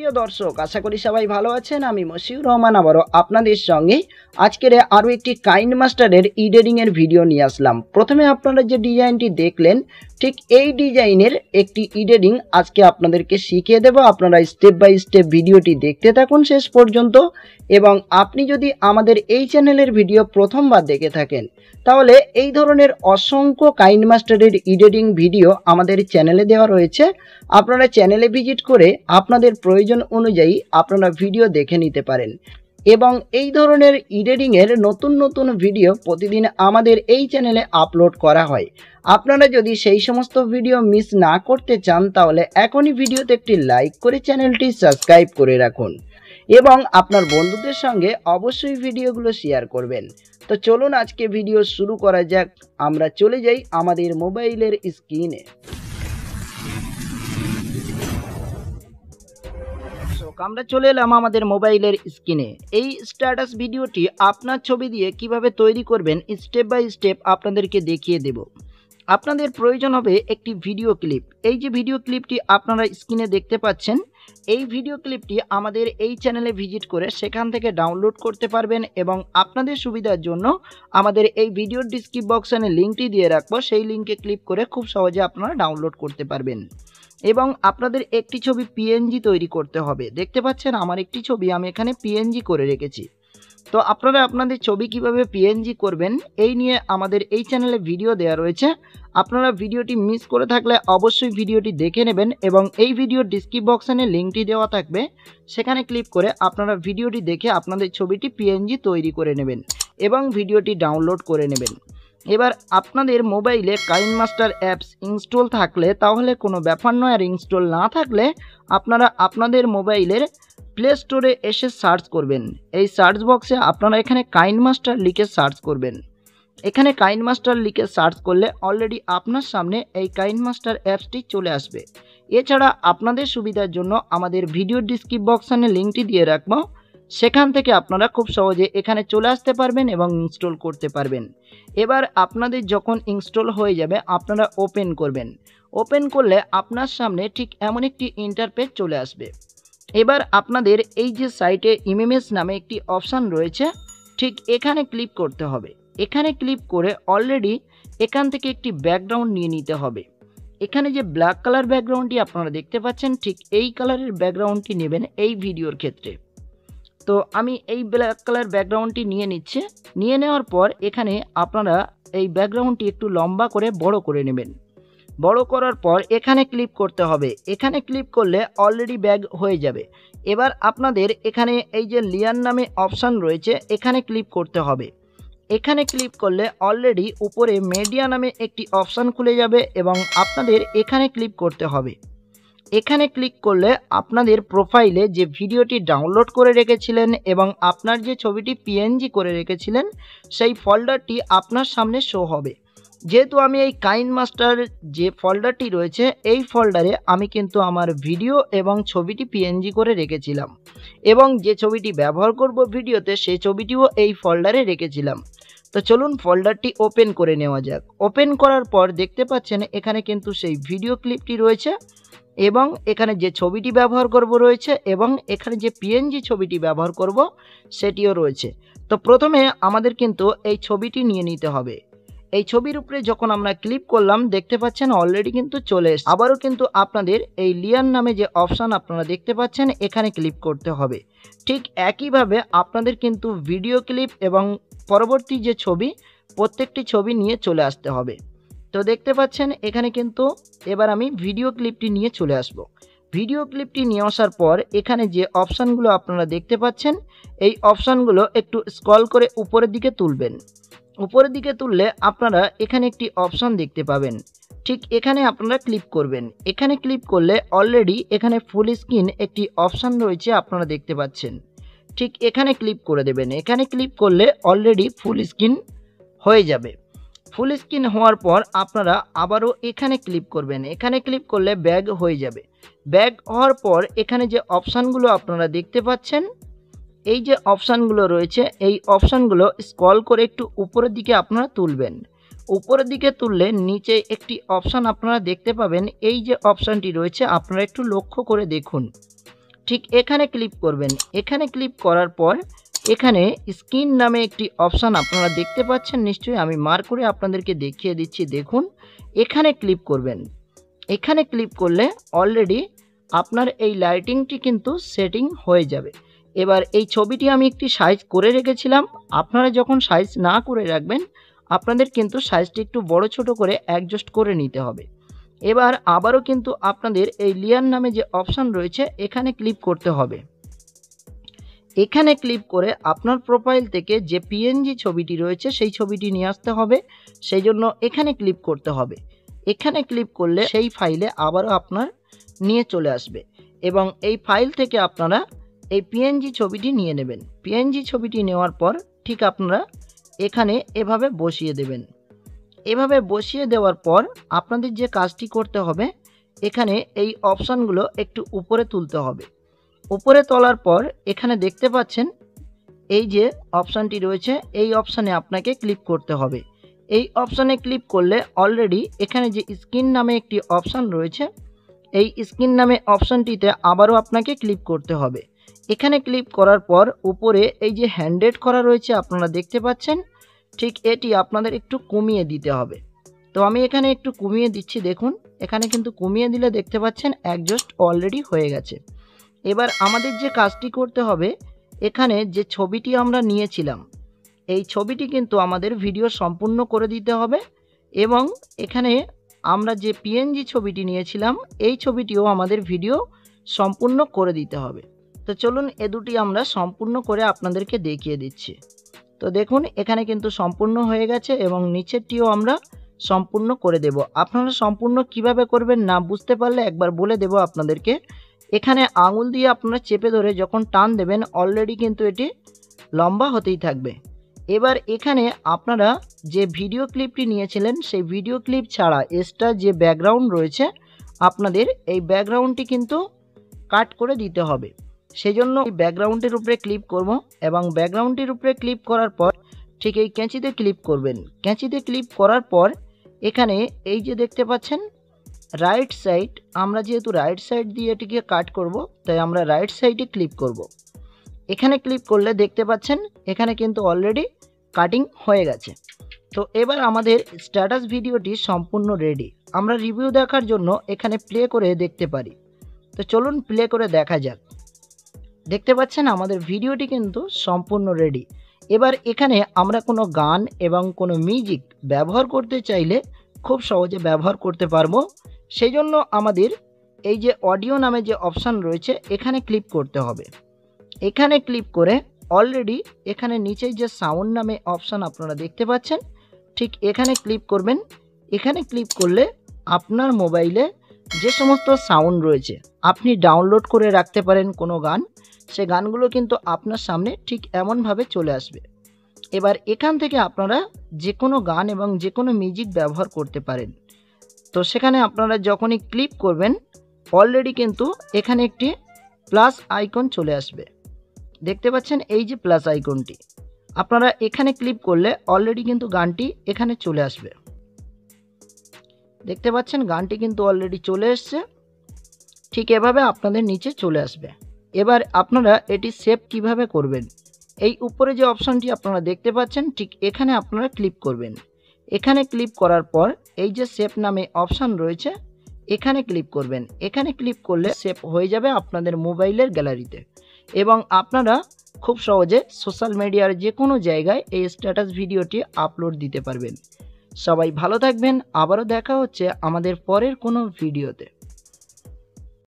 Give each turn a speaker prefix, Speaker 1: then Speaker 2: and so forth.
Speaker 1: সুপ্রিয় দর্শক, আশা করি সবাই ভালো আছেন। আমি মশিউর রহমান আবারও আপনাদের সঙ্গে আজকের আরও একটি কাইন মাস্টারের এডিটিংয়ের ভিডিও নিয়ে আসলাম। প্রথমে আপনারা যে ডিজাইনটি দেখলেন, ঠিক এই ডিজাইনের একটি এডিটিং আজকে আপনাদেরকে শিখিয়ে দেব। আপনারা স্টেপ বাই স্টেপ ভিডিওটি দেখতে থাকুন শেষ পর্যন্ত। এবং আপনি যদি আমাদের এই চ্যানেলের ভিডিও প্রথমবার দেখে থাকেন, তাহলে এই ধরনের অসংখ্য কাইন মাস্টারের এডিটিং ভিডিও আমাদের চ্যানেলে দেওয়া রয়েছে। আপনারা চ্যানেলে ভিজিট করে আপনাদের প্রয়োজন অনুযায়ী আপনারা ভিডিও দেখে নিতে পারেন। এবং এই ধরনের এডিটিংয়ের নতুন নতুন ভিডিও প্রতিদিন আমাদের এই চ্যানেলে আপলোড করা হয়। আপনারা যদি সেই সমস্ত ভিডিও মিস না করতে চান, তাহলে এখনই ভিডিওতে একটি লাইক করে চ্যানেলটি সাবস্ক্রাইব করে রাখুন এবং আপনার বন্ধুদের সঙ্গে অবশ্যই ভিডিওগুলো শেয়ার করবেন। তো চলুন আজকে ভিডিও শুরু করা যাক। আমরা চলে যাই আমাদের মোবাইলের স্ক্রিনে। আমরা চলে এলাম আমাদের মোবাইলের স্ক্রিনে। এই স্ট্যাটাস ভিডিওটি আপনার ছবি দিয়ে কিভাবে তৈরি করবেন স্টেপ বাই স্টেপ আপনাদেরকে দেখিয়ে দেব। আপনাদের প্রয়োজন হবে একটি ভিডিও ক্লিপ। এই যে ভিডিও ক্লিপটি আপনারা স্ক্রিনে দেখতে পাচ্ছেন, এই ভিডিও ক্লিপটি আমাদের এই চ্যানেলে ভিজিট করে সেখান থেকে ডাউনলোড করতে পারবেন। এবং আপনাদের সুবিধার জন্য আমাদের এই ভিডিওর ডিসক্রিপশন বক্সে লিঙ্কটি দিয়ে রাখবো, সেই লিঙ্কে ক্লিক করে খুব সহজে আপনারা ডাউনলোড করতে পারবেন। এবং আপনাদের একটি ছবি পিএনজি তৈরি করতে হবে। দেখতে পাচ্ছেন আমার একটি ছবি আমি এখানে পিএনজি করে রেখেছি। তো আপনারা আপনাদের ছবি কিভাবে পিএনজি করবেন এই নিয়ে আমাদের এই চ্যানেলে ভিডিও দেওয়া রয়েছে। আপনারা ভিডিওটি মিস করে থাকলে অবশ্যই ভিডিওটি দেখে নেবেন এবং এই ভিডিওর ডিসক্রিপশন বক্সে লিঙ্কটি দেওয়া থাকবে, সেখানে ক্লিক করে আপনারা ভিডিওটি দেখে আপনাদের ছবিটি পিএনজি তৈরি করে নেবেন এবং ভিডিওটি ডাউনলোড করে নেবেন। এবার আপনাদের মোবাইলে কাইন মাস্টার অ্যাপস ইনস্টল থাকলে তাহলে কোনো ব্যাপার নয়, আর ইনস্টল না থাকলে আপনারা আপনাদের মোবাইলের প্লে স্টোরে এসে সার্চ করবেন। এই সার্চ বক্সে আপনারা এখানে কাইন মাস্টার লিখে সার্চ করবেন। এখানে কাইন মাস্টার লিখে সার্চ করলে অলরেডি আপনার সামনে এই কাইন মাস্টার অ্যাপসটি চলে আসবে। এছাড়া আপনাদের সুবিধার জন্য আমাদের ভিডিও ডিসক্রিপশন বক্সে লিঙ্কটি দিয়ে রাখবো, সেখান থেকে আপনারা খুব সহজে এখানে চলে আসতে পারবেন এবং ইনস্টল করতে পারবেন। এবার আপনাদের যখন ইনস্টল হয়ে যাবে আপনারা ওপেন করবেন। ওপেন করলে আপনার সামনে ঠিক এমন একটি ইন্টারফেস চলে আসবে। এবার আপনাদের এই যে সাইটে ইমেজ নামে একটি অপশান রয়েছে, ঠিক এখানে ক্লিক করতে হবে। এখানে ক্লিক করে অলরেডি এখান থেকে একটি ব্যাকগ্রাউন্ড নিয়ে নিতে হবে। এখানে যে ব্ল্যাক কালার ব্যাকগ্রাউন্ডটি আপনারা দেখতে পাচ্ছেন, ঠিক এই কালারের ব্যাকগ্রাউন্ডটি নেবেন এই ভিডিওর ক্ষেত্রে। তো আমি এই ব্ল্যাক কালার ব্যাকগ্রাউন্ডটি নিয়ে নিচ্ছি। নিয়ে নেওয়ার পর এখানে আপনারা এই ব্যাকগ্রাউন্ডটি একটু লম্বা করে বড় করে নেবেন। বড় করার পর এখানে ক্লিক করতে হবে। এখানে ক্লিক করলে অলরেডি ব্যাগ হয়ে যাবে। এবার আপনাদের এখানে এই যে লেয়ার নামে অপশান রয়েছে, এখানে ক্লিক করতে হবে। এখানে ক্লিক করলে অলরেডি উপরে মিডিয়া নামে একটি অপশান খুলে যাবে এবং আপনাদের এখানে ক্লিক করতে হবে। এখানে ক্লিক করলে আপনাদের প্রোফাইলে যে ভিডিওটি ডাউনলোড করে রেখেছিলেন এবং আপনার যে ছবিটি পিএনজি করে রেখেছিলেন, সেই ফোল্ডারটি আপনার সামনে শো হবে। যেহেতু আমি এই কাইন মাস্টার যে ফোল্ডারটি রয়েছে, এই ফোল্ডারে আমি কিন্তু আমার ভিডিও এবং ছবিটি পিএনজি করে রেখেছিলাম এবং যে ছবিটি ব্যবহার করব ভিডিওতে সেই ছবিটিও এই ফোল্ডারে রেখেছিলাম। তো চলুন ফোল্ডারটি ওপেন করে নেওয়া যাক। ওপেন করার পর দেখতে পাচ্ছেন এখানে কিন্তু সেই ভিডিও ক্লিপটি রয়েছে এবং এখানে যে ছবিটি ব্যবহার করব রয়েছে এবং এখানে যে পিএনজি ছবিটি ব্যবহার করব সেটিও রয়েছে। তো প্রথমে আমাদের কিন্তু এই ছবিটি নিয়ে নিতে হবে। এই ছবির উপরে যখন আমরা ক্লিক করলাম দেখতে পাচ্ছেন অলরেডি কিন্তু চলে এসেছে। আবারও কিন্তু আপনাদের এই লেয়ার নামে যে অপশান আপনারা দেখতে পাচ্ছেন এখানে ক্লিক করতে হবে। ঠিক একইভাবে আপনাদের কিন্তু ভিডিও ক্লিপ এবং পরবর্তী যে ছবি, প্রত্যেকটি ছবি নিয়ে চলে আসতে হবে। তো দেখতে পাচ্ছেন এখানে কিন্তু এবার আমি ভিডিও ক্লিপটি নিয়ে চলে আসব। ভিডিও ক্লিপটি নিয়ে আসার পর এখানে যে অপশানগুলো আপনারা দেখতে পাচ্ছেন, এই অপশানগুলো একটু স্ক্রল করে উপরের দিকে তুলবেন। উপরের দিকে তুললে আপনারা এখানে একটি অপশান দেখতে পাবেন। ঠিক এখানে আপনারা ক্লিক করবেন। এখানে ক্লিক করলে অলরেডি এখানে ফুল স্ক্রিন একটি অপশান রয়েছে আপনারা দেখতে পাচ্ছেন। ঠিক এখানে ক্লিক করে দেবেন। এখানে ক্লিক করলে অলরেডি ফুল স্ক্রিন হয়ে যাবে। ফুল স্ক্রিন হওয়ার পর আপনারা আবারও এখানে ক্লিক করবেন। এখানে ক্লিক করলে ব্যাগ হয়ে যাবে। ব্যাগ হওয়ার পর এখানে যে অপশানগুলো আপনারা দেখতে পাচ্ছেন, এই যে অপশানগুলো রয়েছে, এই অপশানগুলো স্ক্রল করে একটু উপরের দিকে আপনারা তুলবেন। উপরের দিকে তুললে নিচে একটি অপশান আপনারা দেখতে পাবেন। এই যে অপশানটি রয়েছে আপনারা একটু লক্ষ্য করে দেখুন। ঠিক এখানে ক্লিক করবেন। এখানে ক্লিক করার পর এখানে স্ক্রিন নামে একটি অপশান আপনারা দেখতে পাচ্ছেন নিশ্চয়ই, আমি মার্ক করে আপনাদেরকে দেখিয়ে দিচ্ছি। দেখুন এখানে ক্লিক করবেন। এখানে ক্লিক করলে অলরেডি আপনার এই লাইটিংটি কিন্তু সেটিং হয়ে যাবে। এবার এই ছবিটি আমি একটি সাইজ করে রেখেছিলাম, আপনারা যখন সাইজ না করে রাখবেন আপনাদের কিন্তু সাইজটি একটু বড় ছোট করে অ্যাডজাস্ট করে নিতে হবে। এবার আবারও কিন্তু আপনাদের এই লেয়ার নামে যে অপশান রয়েছে এখানে ক্লিক করতে হবে। এখানে ক্লিক করে আপনার প্রোফাইল থেকে যে পিএনজি ছবিটি রয়েছে সেই ছবিটি নিয়ে আসতে হবে, সেই জন্য এখানে ক্লিক করতে হবে। এখানে ক্লিক করলে সেই ফাইলে আবারও আপনার নিয়ে চলে আসবে এবং এই ফাইল থেকে আপনারা এই পিএনজি ছবিটি নিয়ে নেবেন। পিএনজি ছবিটি নেওয়ার পর ঠিক আপনারা এখানে এভাবে বসিয়ে দেবেন। এভাবে বসিয়ে দেওয়ার পর আপনাদের যে কাজটি করতে হবে এখানে এই অপশানগুলো একটু উপরে তুলতে হবে। উপরে তোলার পর এখানে দেখতে পাচ্ছেন এই যে অপশানটি রয়েছে এই অপশানে আপনাকে ক্লিক করতে হবে। এই অপশানে ক্লিক করলে অলরেডি এখানে যে স্ক্রিন নামে একটি অপশান রয়েছে এই স্ক্রিন নামে অপশানটিতে আবারও আপনাকে ক্লিক করতে হবে। এখানে ক্লিক করার পর উপরে এই যে হ্যান্ডেড করা রয়েছে আপনারা দেখতে পাচ্ছেন, ঠিক এটি আপনাদের একটু কমিয়ে দিতে হবে। তো আমি এখানে একটু কমিয়ে দিচ্ছি। দেখুন এখানে কিন্তু কমিয়ে দিলে দেখতে পাচ্ছেন অ্যাডজাস্ট অলরেডি হয়ে গেছে। এবার আমাদের যে কাজটি করতে হবে এখানে যে ছবিটি আমরা নিয়েছিলাম এই ছবিটি কিন্তু আমাদের ভিডিও সম্পূর্ণ করে দিতে হবে এবং এখানে আমরা যে পিএনজি ছবিটি নিয়েছিলাম এই ছবিটিও আমাদের ভিডিও সম্পূর্ণ করে দিতে হবে। তো চলুন এ দুটি আমরা সম্পূর্ণ করে আপনাদেরকে দেখিয়ে দিচ্ছি। তো দেখুন এখানে কিন্তু সম্পূর্ণ হয়ে গেছে এবং নিচেরটিও আমরা সম্পূর্ণ করে দেব। আপনারা সম্পূর্ণ কিভাবে করবেন না বুঝতে পারলে একবার বলে দেব আপনাদেরকে। এখানে আঙুল দিয়ে আপনারা চেপে ধরে যখন টান দেবেন অলরেডি কিন্তু এটি লম্বা হতেই থাকবে। এবার এখানে আপনারা যে ভিডিও ক্লিপটি নিয়েছিলেন সেই ভিডিও ক্লিপ ছাড়া এক্সট্রা যে ব্যাকগ্রাউন্ড রয়েছে আপনাদের এই ব্যাকগ্রাউন্ডটি কিন্তু কাট করে দিতে হবে। সেজন্য এই ব্যাকগ্রাউন্ডের উপরে ক্লিক করব এবং ব্যাকগ্রাউন্ডটির উপরে ক্লিক করার পর ঠিক এই ক্যাঁচিতে ক্লিক করবেন। ক্যাঁচিতে ক্লিক করার পর এখানে এই যে দেখতে পাচ্ছেন রাইট সাইড, আমরা যেহেতু রাইট সাইড দিয়ে এটিকে কাট করব তাই আমরা রাইট সাইডে ক্লিক করব। এখানে ক্লিক করলে দেখতে পাচ্ছেন এখানে কিন্তু অলরেডি কাটিং হয়ে গেছে। তো এবার আমাদের স্ট্যাটাস ভিডিওটি সম্পূর্ণ রেডি। আমরা রিভিউ দেখার জন্য এখানে প্লে করে দেখতে পারি। তো চলুন প্লে করে দেখা যাক। দেখতে পাচ্ছেন আমাদের ভিডিওটি কিন্তু সম্পূর্ণ রেডি। এবার এখানে আমরা কোনো গান এবং কোনো মিউজিক ব্যবহার করতে চাইলে খুব সহজে ব্যবহার করতে পারবো। সেই জন্য আমাদের এই যে অডিও নামে যে অপশান রয়েছে এখানে ক্লিক করতে হবে। এখানে ক্লিক করে অলরেডি এখানে নিচে যে সাউন্ড নামে অপশান আপনারা দেখতে পাচ্ছেন ঠিক এখানে ক্লিক করবেন। এখানে ক্লিক করলে আপনার মোবাইলে যে সমস্ত সাউন্ড রয়েছে আপনি ডাউনলোড করে রাখতে পারেন কোনো গান, সে গানগুলো কিন্তু আপনার সামনে ঠিক এমনভাবে চলে আসবে। এবার এখান থেকে আপনারা যে কোনো গান এবং যে কোনো মিউজিক ব্যবহার করতে পারেন। তো সেখানে আপনারা যখনই ক্লিক করবেন অলরেডি কিন্তু এখানে একটি প্লাস আইকন চলে আসবে। দেখতে পাচ্ছেন এই যে প্লাস আইকনটি, আপনারা এখানে ক্লিক করলে অলরেডি কিন্তু গানটি এখানে চলে আসবে। দেখতে পাচ্ছেন গানটি কিন্তু অলরেডি চলে এসছে। ঠিক এভাবে আপনাদের নিচে চলে আসবে। এবার আপনারা এটি সেভ কিভাবে করবেন, এই উপরে যে অপশানটি আপনারা দেখতে পাচ্ছেন ঠিক এখানে আপনারা ক্লিক করবেন। এখানে ক্লিক করার পর এই যে সেভ নামে অপশান রয়েছে এখানে ক্লিক করবেন। এখানে ক্লিক করলে সেভ হয়ে যাবে আপনাদের মোবাইলের গ্যালারিতে এবং আপনারা খুব সহজে সোশ্যাল মিডিয়ার যে কোনো জায়গায় এই স্ট্যাটাস ভিডিওটি আপলোড দিতে পারবেন। সবাই ভালো থাকবেন, আবারও দেখা হচ্ছে আমাদের পরের কোনো ভিডিওতে।